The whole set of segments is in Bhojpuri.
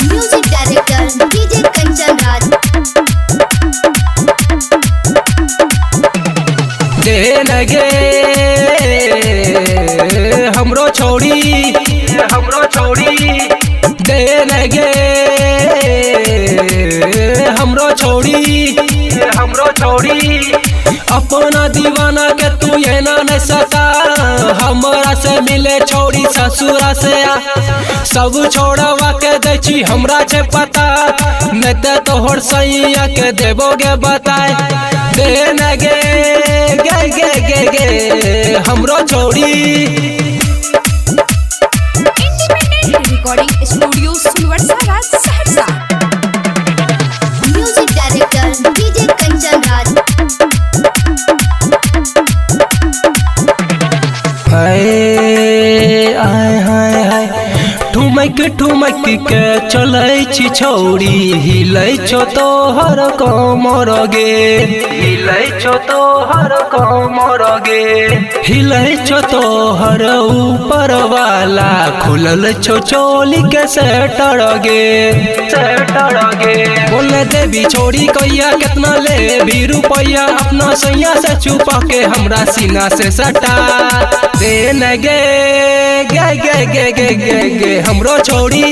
म्यूजिक डायरेक्टर डीजे कंचन राज। देन गे हमरो छोड़ी देन गे हमरो छोड़ी अपना दीवाना के तू ये ना नहीं सता। हमरा से मिले छोड़ी ससुरा से सब छोड़वा के दै छी हमरा छे पता। नहीं ते तोहर सैया के देबोगे बताए। देन गे गे गे गे गे हमरो छोड़ी। Independent recording studio Sunwarsara Saharsa. Music director DJ Kanchan Raj. हाय हाय हाय ठुमक ठुमक के चलै छी छौड़ी। हिलै छो तोहर कमर गे हिलै छो तोहर ऊपर वाला खुलल छो चोली के सेटर गे बोले देवी छोड़ी कैया कितना ले भी रुपया अपना सैया से छुपा के हमरा सीना से सटा। देन गे गे गे गे गे गे गे हमरो छोड़ी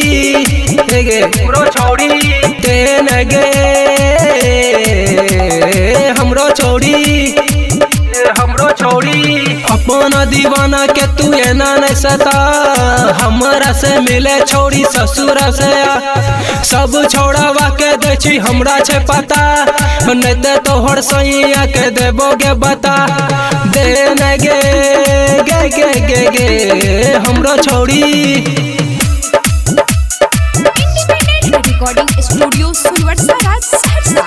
देन गे हमरो छोड़ी अपना दीवाना के तू ये ना नहीं सता। हमरा से मिले छोड़ी ससुरा से सब छोड़वा के दै छी हमरा छे पता। नहीं ते तोहर सैया के देबोगे बता। देन गे गे गे गे गे हमरो छोड़ी। Independent recording studio Sunwarsara Saharsa.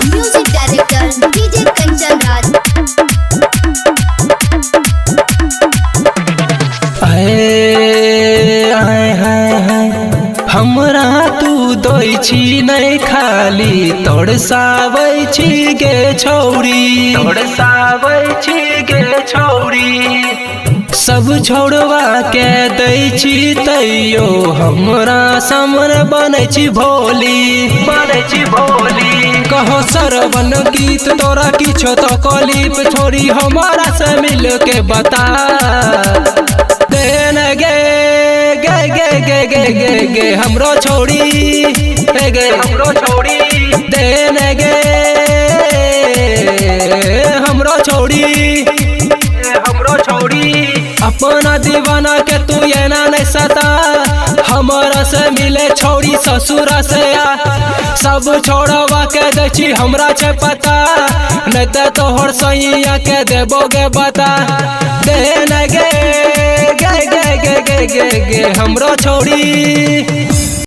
Music director DJ Kanchan Raj. हमरा तू दै छी नहीं खाली तोड़साबै छी गे छौड़ी सब छोड़वा के दै छी तैयो हमरा सामने बनै छी भोली। कहो सरवन गीत तोरा किछो तो कलिप छोड़ी हमारा से मिल के बता। देन गे गे गे गे गे गे गे हमरो छोड़ी देन गे हमरो छोड़ी अपना दीवाना के तू ये ना नहीं सता। हमरा से मिले छोड़ी ससुरा से सब छोड़वा के दै छी हमरा छे पता। नहीं ते तोहर सैया के देबोगे बता। देन गे गे गे गे गे गे गे हमरो छोड़ी।